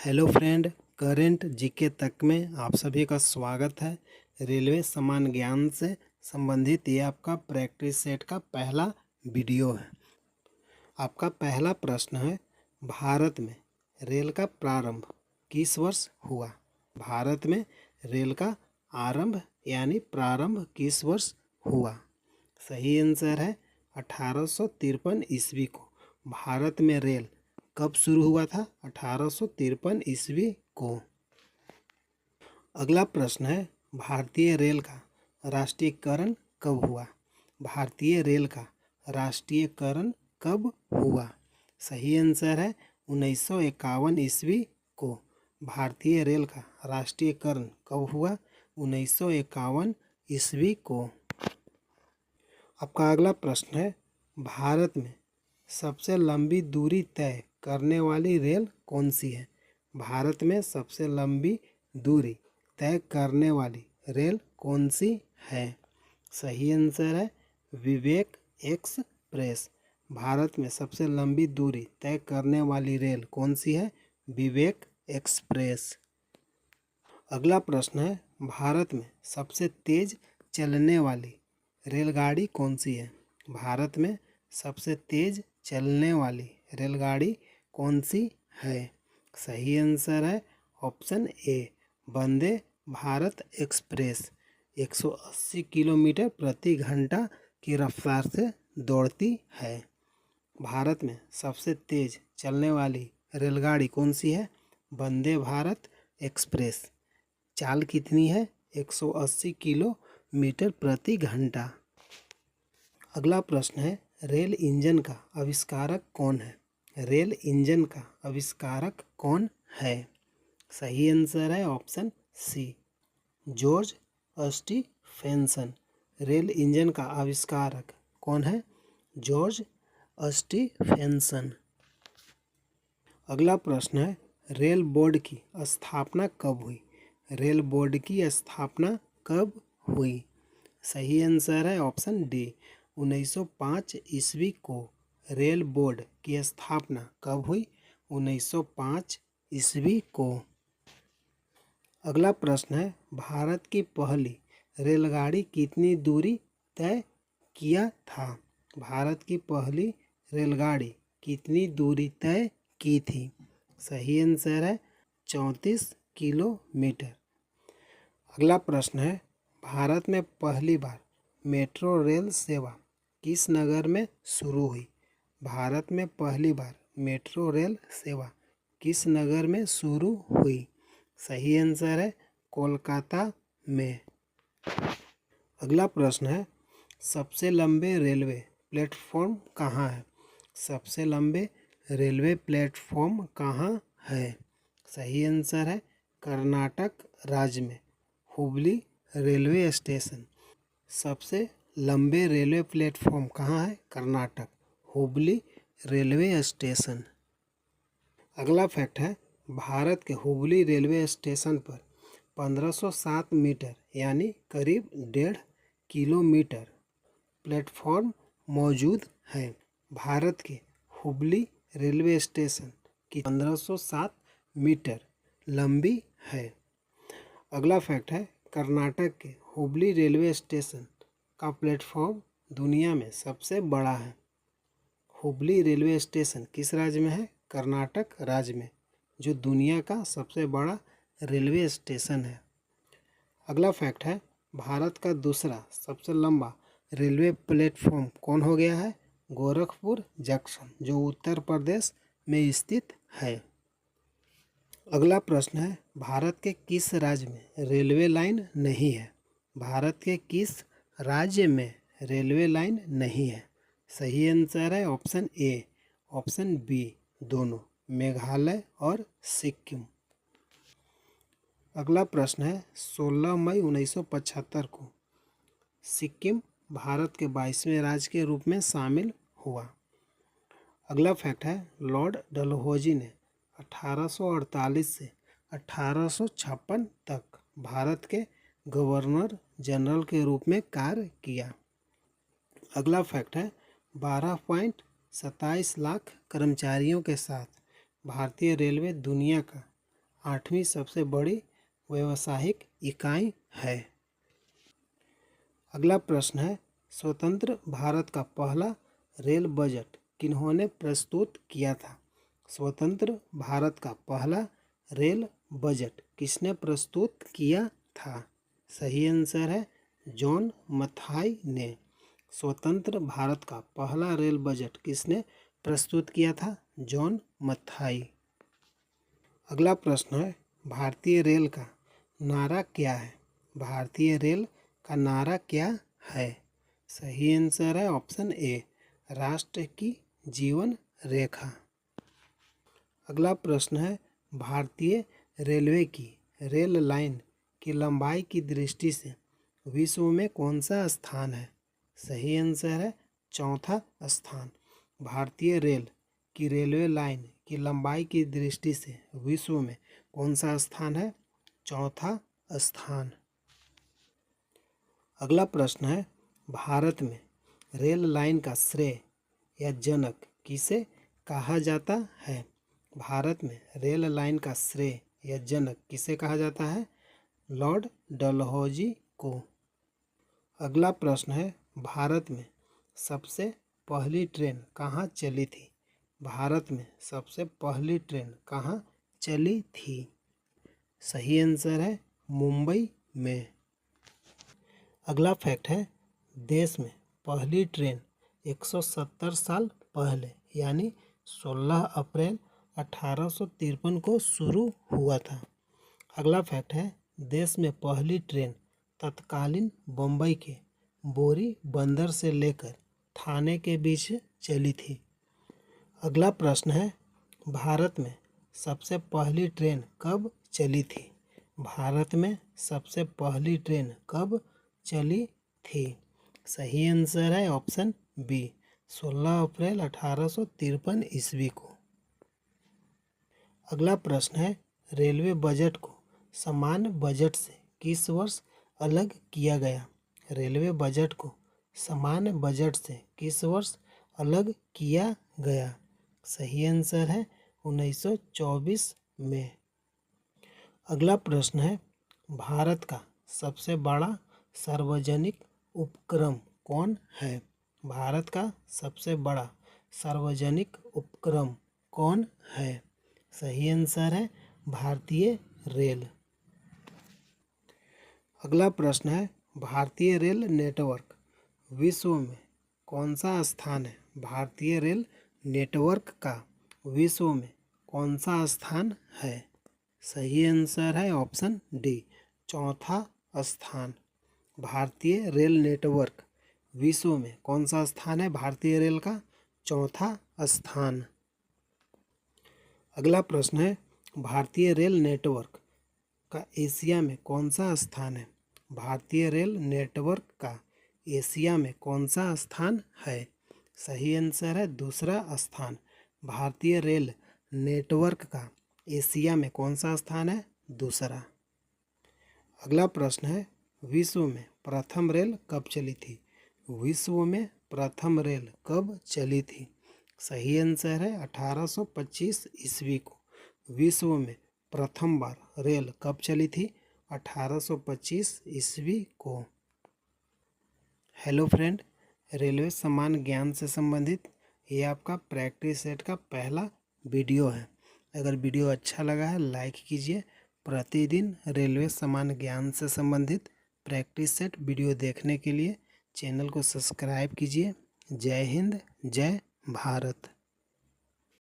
Hello friend, current GK तक में आप सभी का स्वागत है। रेलवे समान ज्ञान से संबंधित ये आपका प्रैक्टिस सेट का पहला वीडियो है। आपका पहला प्रश्न है, भारत में रेल का प्रारंभ किस वर्ष हुआ? भारत में रेल का आरंभ यानी प्रारंभ किस वर्ष हुआ? सही आंसर है 1853 ईस्वी को। भारत में रेल कब शुरू हुआ था? 1853 ईस्वी को। अगला प्रश्न है, भारतीय रेल का राष्ट्रीयकरण कब हुआ? भारतीय रेल का राष्ट्रीयकरण कब हुआ? सही आंसर है 1951 ईस्वी को। भारतीय रेल का राष्ट्रीयकरण कब हुआ? 1951 ईस्वी को। आपका अगला प्रश्न है, भारत में सबसे लंबी दूरी तय करने वाली रेल कौन सी है? भारत में सबसे लंबी दूरी तय करने वाली रेल कौन सी है? सही आंसर है विवेक एक्सप्रेस। भारत में सबसे लंबी दूरी तय करने वाली रेल कौन सी है? विवेक एक्सप्रेस। अगला प्रश्न है, भारत में सबसे तेज चलने वाली रेलगाड़ी कौन सी है? भारत में सबसे तेज चलने वाली रेलगाड़ी कौन सी है? सही आंसर है option A, Vande Bharat express. 180 kilometre प्रति घंटा की रफ्तार से दौड़ती है। भारत में सबसे तेज चलने वाली रेलगाड़ी कौन सी है? वंदे भारत एक्सप्रेस। चाल कितनी है? 180 किलोमीटर प्रति घंटा। अगला प्रश्न है, रेल इंजन का आविष्कारक कौन है? रेल इंजन का आविष्कारक कौन है? सही आंसर है option C, George Stephenson. Rail engine का आविष्कारक कौन है? George Stephenson. अगला प्रश्न है, रेल बोर्ड की स्थापना कब हुई? रेल बोर्ड की स्थापना कब हुई? सही आंसर है ऑप्शन डी, 1905 ईस्वी को। रेल बोर्ड की स्थापना कब हुई? 1905 ईस्वी को। अगला प्रश्न है, भारत की पहली रेलगाड़ी कितनी दूरी तय किया था? भारत की पहली रेलगाड़ी कितनी दूरी तय की थी? सही आंसर है 34 किलोमीटर। अगला प्रश्न है, भारत में पहली बार मेट्रो रेल सेवा किस नगर में शुरू हुई? भारत में पहली बार मेट्रो रेल सेवा किस नगर में शुरू हुई? सही आंसर है कोलकाता में। अगला प्रश्न है, सबसे लंबे रेलवे प्लेटफॉर्म कहाँ है? सबसे लंबे रेलवे प्लेटफॉर्म कहाँ है? सही आंसर है कर्नाटक राज्य में, हुबली रेलवे स्टेशन। सबसे लंबे रेलवे प्लेटफॉर्म कहाँ है? Karnataka, Hubli railway station. अगला फैक्ट है, भारत के हुबली रेलवे स्टेशन पर 1507 मीटर यानी करीब 1.5 किलोमीटर प्लेटफॉर्म मौजूद है। भारत के हुबली रेलवे स्टेशन की 1507 मीटर लंबी है। अगला फैक्ट है, कर्नाटक के हुबली रेलवे स्टेशन का प्लेटफॉर्म दुनिया में सबसे बड़ा है। हुबली रेलवे स्टेशन किस राज्य में है? कर्नाटक राज्य में, जो दुनिया का सबसे बड़ा रेलवे स्टेशन है। अगला फैक्ट है, भारत का दूसरा सबसे लंबा रेलवे प्लेटफॉर्म कौन हो गया है? गोरखपुर जंक्शन, जो उत्तर प्रदेश में स्थित है। अगला प्रश्न है, भारत के किस राज्य में रेलवे लाइन नहीं है? भारत के किस राज्य में रेलवे लाइन नहीं है? सही आंसर है ऑप्शन ए, ऑप्शन बी दोनों, मेघालय और सिक्किम। अगला प्रश्न है, 16 मई 1975 को सिक्किम भारत के 22वें राज्य के रूप में शामिल हुआ। अगला फैक्ट है, लॉर्ड डलहौजी ने 1848 से 1856 तक भारत के गवर्नर जनरल के रूप में कार्य किया। अगला फैक्ट है, 12.27 लाख कर्मचारियों के साथ भारतीय रेलवे दुनिया का 8वीं सबसे बड़ी व्यावसायिक इकाई है। अगला प्रश्न है, स्वतंत्र भारत का पहला रेल बजट किन्होंने प्रस्तुत किया था? स्वतंत्र भारत का पहला रेल बजट किसने प्रस्तुत किया था? सही आंसर है जॉन मथाई ने। स्वतंत्र भारत का पहला रेल बजट किसने प्रस्तुत किया था? जॉन मथाई। अगला प्रश्न है, भारतीय रेल का नारा क्या है? भारतीय रेल का नारा क्या है? सही आंसर है ऑप्शन ए, राष्ट्र की जीवन रेखा। अगला प्रश्न है, भारतीय रेलवे की रेल लाइन की लंबाई की दृष्टि से विश्व में कौन सा स्थान है? सही आंसर है चौथा स्थान। भारतीय रेल की रेलवे लाइन की लंबाई की दृष्टि से विश्व में कौन सा स्थान है? चौथा स्थान। अगला प्रश्न है, भारत में रेल लाइन का श्रेय या जनक किसे कहा जाता है? भारत में रेल लाइन का श्रेय या जनक किसे कहा जाता है? लॉर्ड डलहौजी को। अगला प्रश्न है, भारत में सबसे पहली ट्रेन कहाँ चली थी? भारत में सबसे पहली ट्रेन कहाँ चली थी? सही आंसर है मुंबई में। अगला फैक्ट है, देश में पहली ट्रेन 170 साल पहले यानी 16 अप्रैल 1853 को शुरू हुआ था। अगला फैक्ट है, देश में पहली ट्रेन तत्कालीन बम्बई के बोरी बंदर से लेकर ठाणे के बीच चली थी। अगला प्रश्न है, भारत में सबसे पहली ट्रेन कब चली थी? भारत में सबसे पहली ट्रेन कब चली थी? सही आंसर है ऑप्शन बी, 16 अप्रैल 1853 ईस्वी को। अगला प्रश्न है, रेलवे बजट को सामान्य बजट से किस वर्ष अलग किया गया? रेलवे बजट को सामान्य बजट से किस वर्ष अलग किया गया? सही आंसर है 1924 में। अगला प्रश्न है, भारत का सबसे बड़ा सार्वजनिक उपक्रम कौन है? भारत का सबसे बड़ा सार्वजनिक उपक्रम कौन है? सही आंसर है भारतीय रेल। अगला प्रश्न है, भारतीय रेल नेटवर्क विश्व में कौन सा स्थान है? भारतीय रेल नेटवर्क का विश्व में कौन सा स्थान है? सही आंसर है ऑप्शन डी, चौथा स्थान। भारतीय रेल नेटवर्क विश्व में कौन सा स्थान है? भारतीय रेल का चौथा स्थान। अगला प्रश्न है, भारतीय रेल नेटवर्क का एशिया में कौन सा स्थान है? भारतीय रेल नेटवर्क का एशिया में कौन सा स्थान है? सही आंसर है दूसरा स्थान। भारतीय रेल नेटवर्क का एशिया में कौन सा स्थान है? दूसरा। अगला प्रश्न है, विश्व में प्रथम रेल कब चली थी? विश्व में प्रथम रेल कब चली थी? सही आंसर है 1825 ईस्वी को। विश्व में प्रथम बार रेल कब चली थी? 1825 ईस्वी को। हेलो फ्रेंड, रेलवे सामान्य ज्ञान से संबंधित ये आपका प्रैक्टिस सेट का पहला वीडियो है। अगर वीडियो अच्छा लगा है लाइक कीजिए। प्रतिदिन रेलवे सामान्य ज्ञान से संबंधित प्रैक्टिस सेट वीडियो देखने के लिए चैनल को सब्सक्राइब कीजिए। जय हिंद, जय भारत।